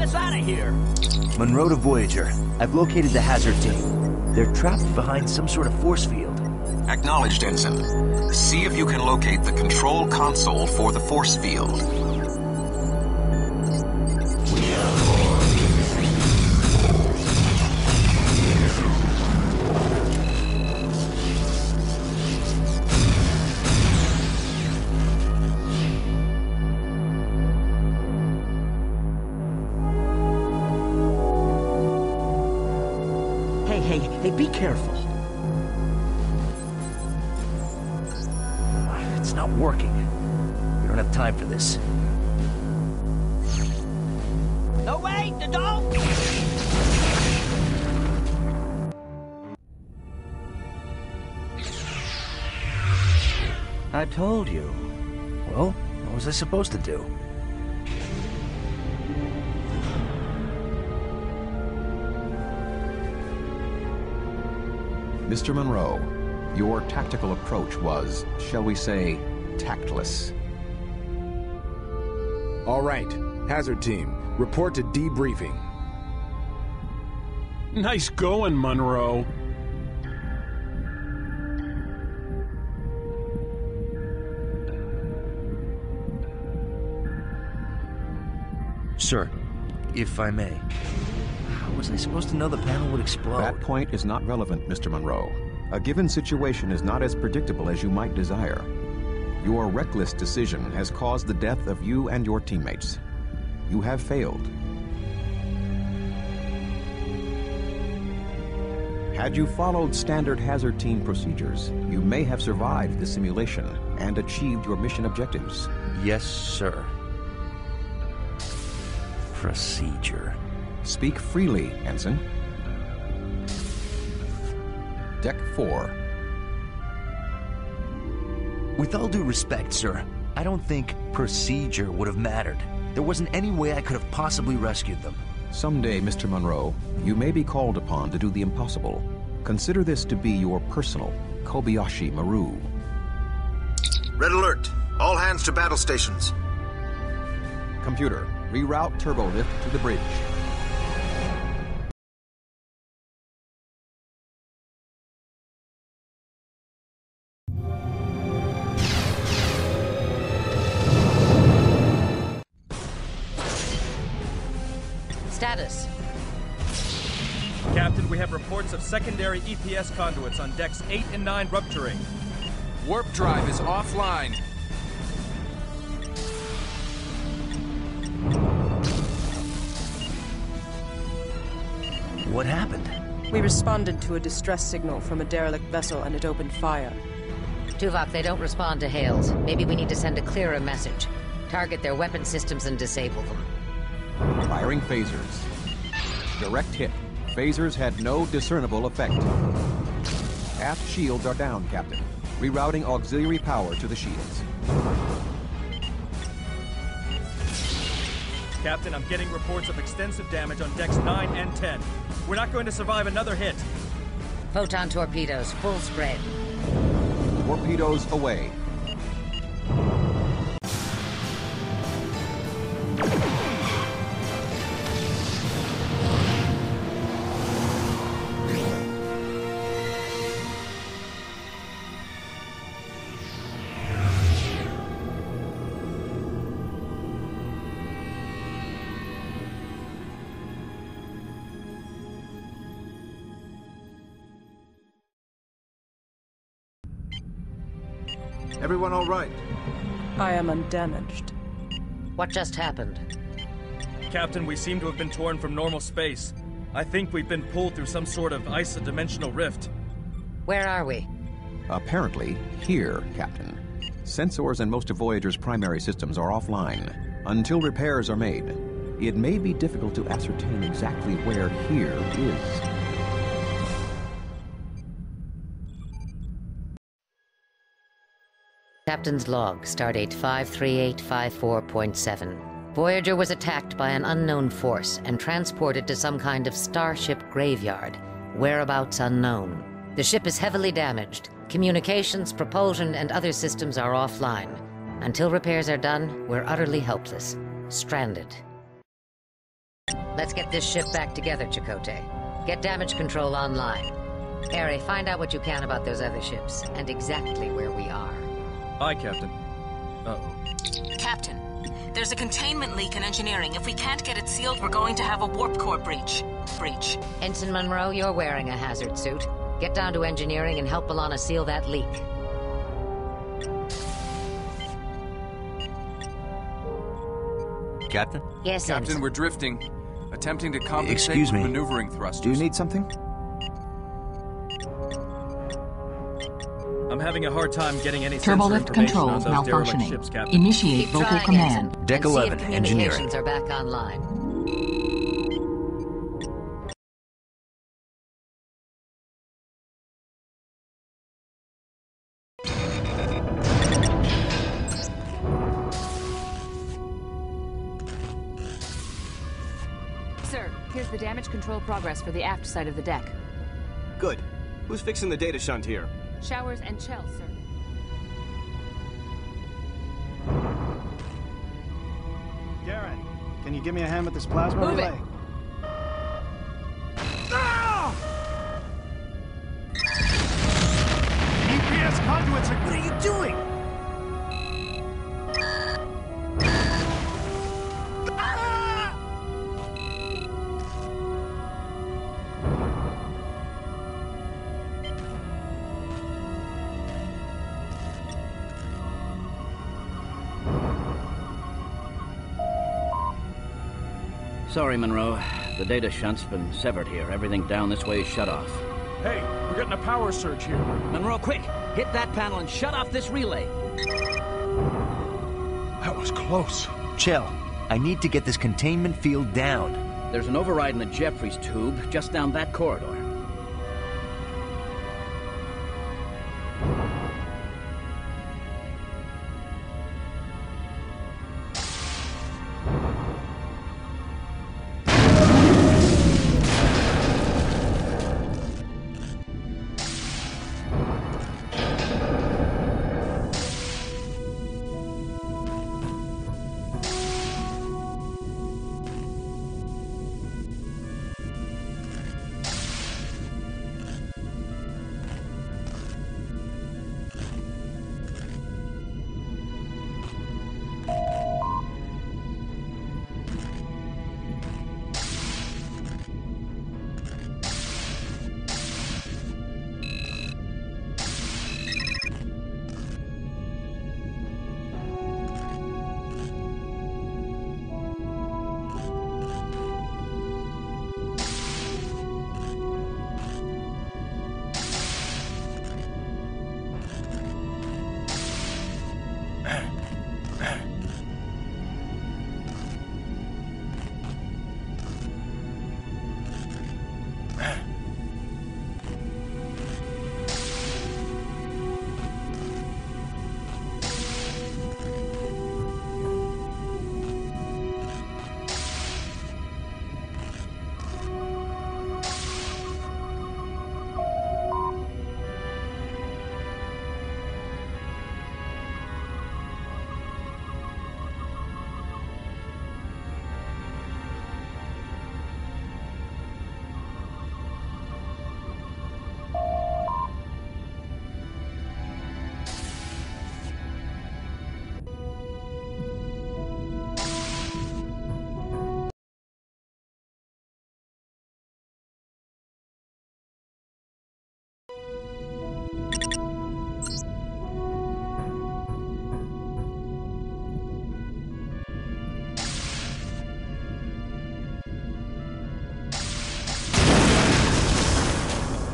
us out of here. Monroe to Voyager. I've located the hazard team. They're trapped behind some sort of force field. Acknowledged, Ensign. See if you can locate the control console for the force field. Hey, be careful. It's not working. We don't have time for this. No, wait, the dog! I told you. Well, what was I supposed to do? Mr. Monroe, your tactical approach was, shall we say, tactless. All right, hazard team, report to debriefing. Nice going, Monroe. Sir, if I may. How was I supposed to know the panel would explode? That point is not relevant, Mr. Monroe. A given situation is not as predictable as you might desire. Your reckless decision has caused the death of you and your teammates. You have failed. Had you followed standard hazard team procedures, you may have survived the simulation and achieved your mission objectives. Yes, sir. Procedure. Speak freely, Ensign. Deck 4. With all due respect, sir, I don't think procedure would have mattered. There wasn't any way I could have possibly rescued them. Someday, Mr. Monroe, you may be called upon to do the impossible. Consider this to be your personal Kobayashi Maru. Red alert. All hands to battle stations. Computer, reroute turbolift to the bridge. Status. Captain, we have reports of secondary EPS conduits on decks 8 and 9 rupturing. Warp drive is offline. What happened? We responded to a distress signal from a derelict vessel and it opened fire. Tuvok, they don't respond to hails. Maybe we need to send a clearer message. Target their weapon systems and disable them. Firing phasers. Direct hit. Phasers had no discernible effect. Aft shields are down, Captain. Rerouting auxiliary power to the shields. Captain, I'm getting reports of extensive damage on decks 9 and 10. We're not going to survive another hit. Photon torpedoes, full spread. Torpedoes away. Everyone all right? I am undamaged. What just happened? Captain, we seem to have been torn from normal space. I think we've been pulled through some sort of isodimensional rift. Where are we? Apparently, here, Captain. Sensors and most of Voyager's primary systems are offline. Until repairs are made, it may be difficult to ascertain exactly where here is. Captain's log, stardate 53854.7. Voyager was attacked by an unknown force and transported to some kind of starship graveyard, whereabouts unknown. The ship is heavily damaged. Communications, propulsion, and other systems are offline. Until repairs are done, we're utterly helpless. Stranded. Let's get this ship back together, Chakotay. Get damage control online. Harry, find out what you can about those other ships, and exactly where we are. Aye, Captain. Uh-oh. Captain, there's a containment leak in engineering. If we can't get it sealed, we're going to have a warp core breach. Ensign Monroe, you're wearing a hazard suit. Get down to engineering and help Alana seal that leak. Captain? Yes, Captain, Ensign. we're drifting. Attempting to compensate Excuse with me. maneuvering thrusters. Do you need something? I'm having a hard time getting any sensor Turbolift information controls on those derelict malfunctioning. ships, Captain. Initiate Keep vocal trying, command. Ensign, Deck and see if 11, engineering. communications are back online. Sir, here's the damage control progress for the aft side of the deck. Good. Who's fixing the data shunt here? Showers and Chell, sir. Garrett, can you give me a hand with this plasma Move relay? it. EPS conduits, what are you doing? Sorry, Monroe. The data shunt's been severed here. Everything down this way is shut off. Hey, we're getting a power surge here. Monroe, quick! Hit that panel and shut off this relay. That was close. Chell, I need to get this containment field down. There's an override in the Jeffries tube just down that corridor.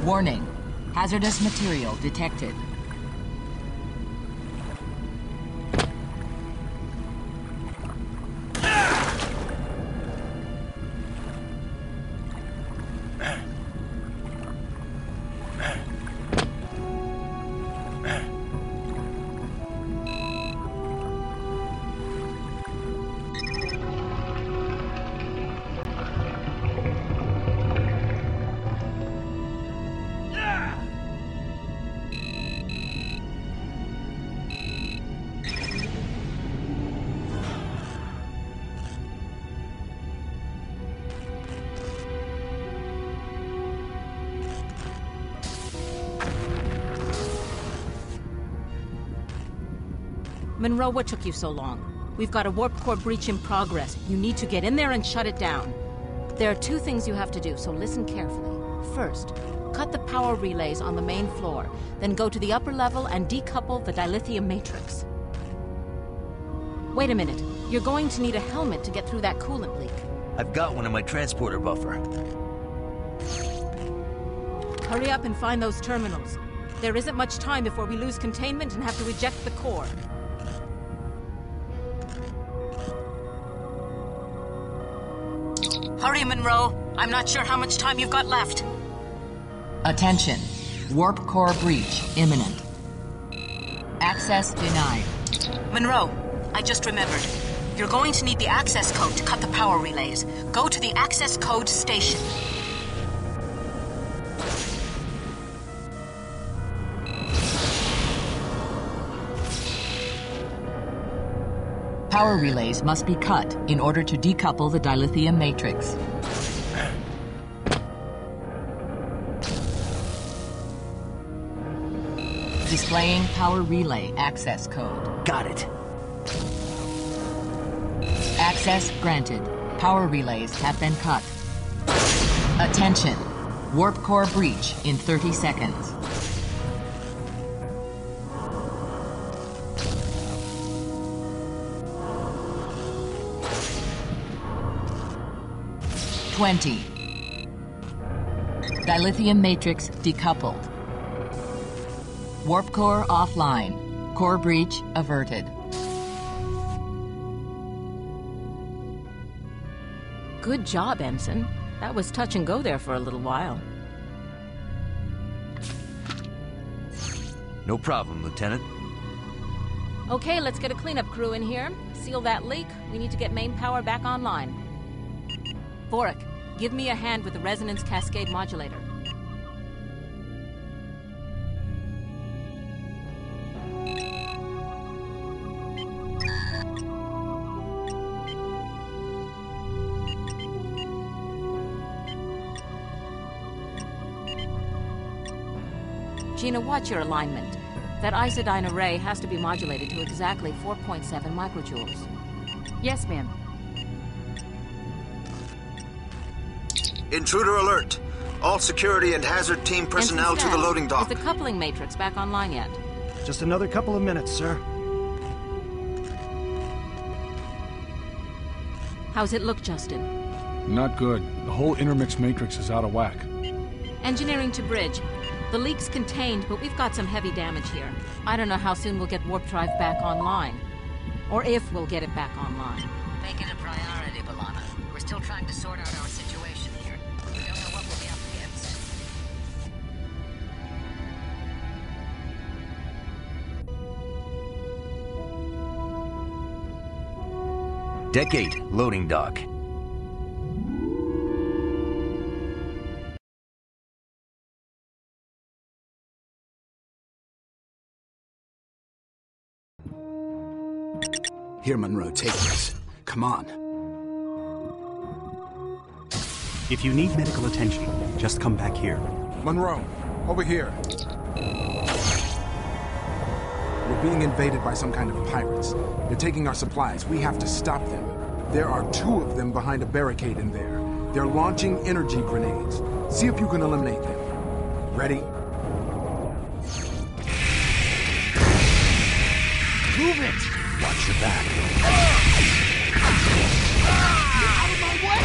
Warning. Hazardous material detected. Monroe, what took you so long? We've got a warp core breach in progress. You need to get in there and shut it down. There are 2 things you have to do, so listen carefully. First, cut the power relays on the main floor, then go to the upper level and decouple the dilithium matrix. Wait a minute. You're going to need a helmet to get through that coolant leak. I've got one in my transporter buffer. Hurry up and find those terminals. There isn't much time before we lose containment and have to eject the core. Hurry, Monroe. I'm not sure how much time you've got left. Attention. Warp core breach imminent. Access denied. Monroe, I just remembered. You're going to need the access code to cut the power relays. Go to the access code station. Power relays must be cut in order to decouple the dilithium matrix. Displaying power relay access code. Got it. Access granted. Power relays have been cut. Attention. Warp core breach in 30 seconds. Dilithium matrix decoupled. Warp core offline. Core breach averted. Good job, Ensign. That was touch and go there for a little while. No problem, Lieutenant. Okay, let's get a cleanup crew in here. Seal that leak. We need to get main power back online. Vorik, give me a hand with the resonance cascade modulator. Gina, watch your alignment. That isodyne array has to be modulated to exactly 4.7 microjoules. Yes, ma'am. Intruder alert! All security and hazard team personnel to the loading dock. Is the coupling matrix back online yet? Just another couple of minutes, sir. How's it look, Justin? Not good. The whole intermix matrix is out of whack. Engineering to bridge. The leak's contained, but we've got some heavy damage here. I don't know how soon we'll get warp drive back online. Or if we'll get it back online. Make it a priority, B'Elanna. We're still trying to sort out our situation here. We don't know what we'll be up against. Deck 8, loading dock. Here, Monroe, take this. Come on. If you need medical attention, just come back here. Monroe, over here. We're being invaded by some kind of pirates. They're taking our supplies. We have to stop them. There are 2 of them behind a barricade in there. They're launching energy grenades. See if you can eliminate them. Ready? Move it! Watch your back. Get out of my way!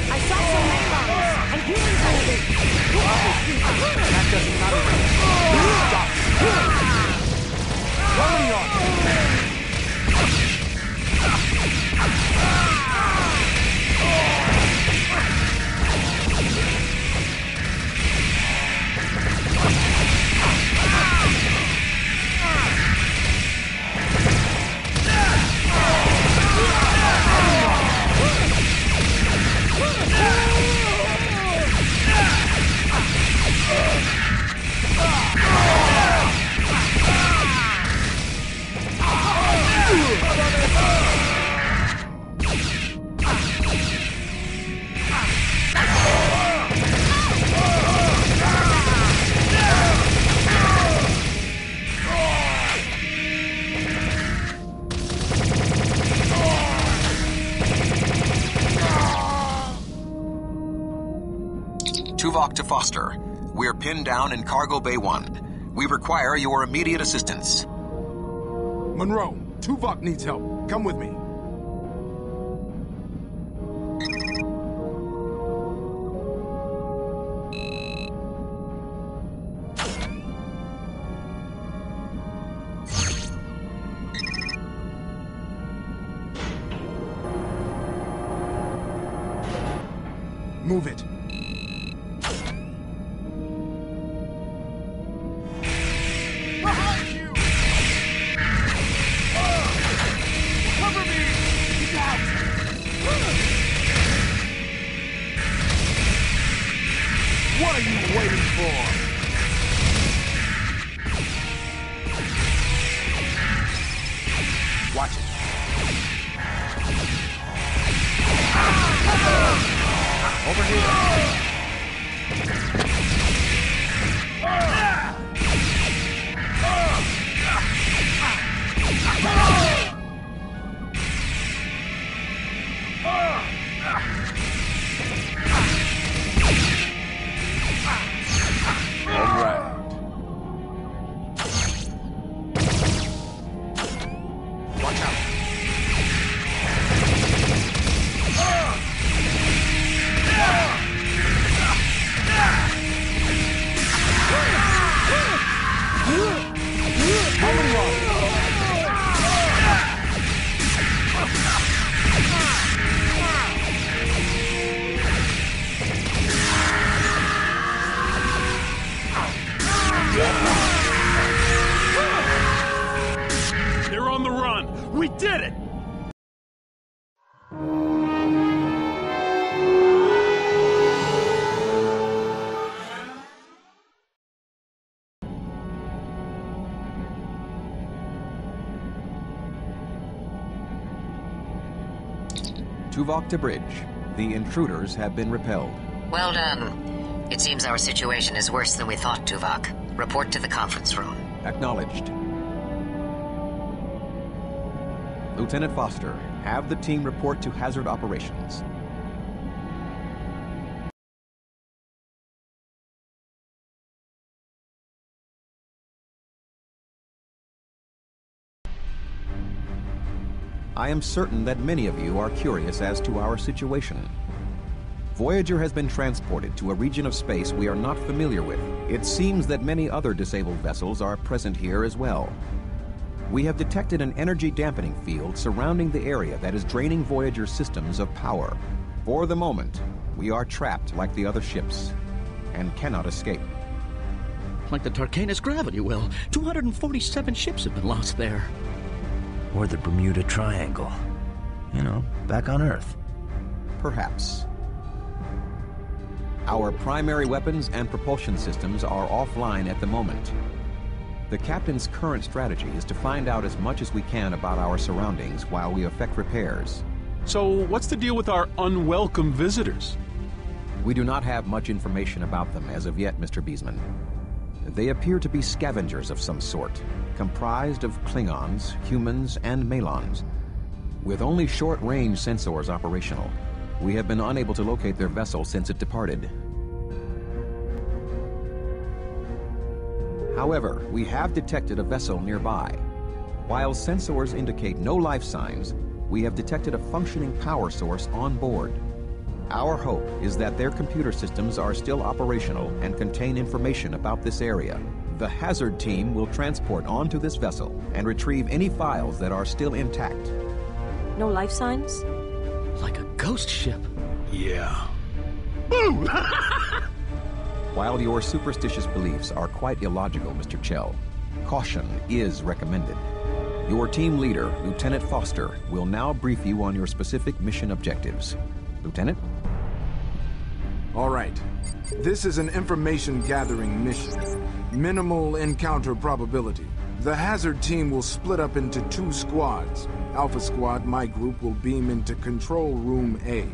I saw some Malons and humans over there. That doesn't matter. Stop. Coming on. Tuvok to Foster. We're pinned down in Cargo Bay 1. We require your immediate assistance. Monroe, Tuvok needs help. Come with me. Move it. Behind you! Cover me! He's out! What are you waiting for? Watch it. Over here. All right. Watch out. They're on the run! We did it! Tuvok to bridge. The intruders have been repelled. Well done. It seems our situation is worse than we thought, Tuvok. Report to the conference room. Acknowledged. Lieutenant Foster, have the team report to hazard operations. I am certain that many of you are curious as to our situation. Voyager has been transported to a region of space we are not familiar with. It seems that many other disabled vessels are present here as well. We have detected an energy dampening field surrounding the area that is draining Voyager's systems of power. For the moment, we are trapped like the other ships and cannot escape. Like the Tarkanus gravity well. 247 ships have been lost there. Or the Bermuda Triangle. You know, back on Earth. Perhaps. Our primary weapons and propulsion systems are offline at the moment. The captain's current strategy is to find out as much as we can about our surroundings while we effect repairs. So, what's the deal with our unwelcome visitors? We do not have much information about them as of yet, Mr. Beesman. They appear to be scavengers of some sort, comprised of Klingons, humans, and Malons. With only short-range sensors operational, we have been unable to locate their vessel since it departed. However, we have detected a vessel nearby. While sensors indicate no life signs, we have detected a functioning power source on board. Our hope is that their computer systems are still operational and contain information about this area. The hazard team will transport onto this vessel and retrieve any files that are still intact. No life signs? Like a ghost ship. Yeah. Boom! While your superstitious beliefs are quite illogical, Mr. Chell, caution is recommended. Your team leader, Lieutenant Foster, will now brief you on your specific mission objectives. Lieutenant? All right. This is an information-gathering mission. Minimal encounter probability. The hazard team will split up into 2 squads. Alpha Squad, my group, will beam into Control Room A.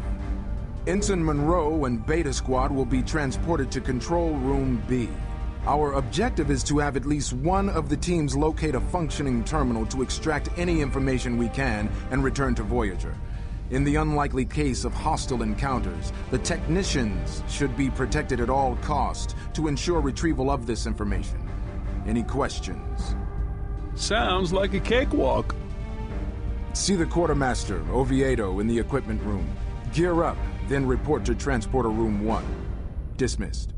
Ensign Monroe and Beta Squad will be transported to Control Room B. Our objective is to have at least one of the teams locate a functioning terminal to extract any information we can and return to Voyager. In the unlikely case of hostile encounters, the technicians should be protected at all costs to ensure retrieval of this information. Any questions? Sounds like a cakewalk. See the quartermaster, Oviedo, in the equipment room. Gear up, then report to Transporter Room 1. Dismissed.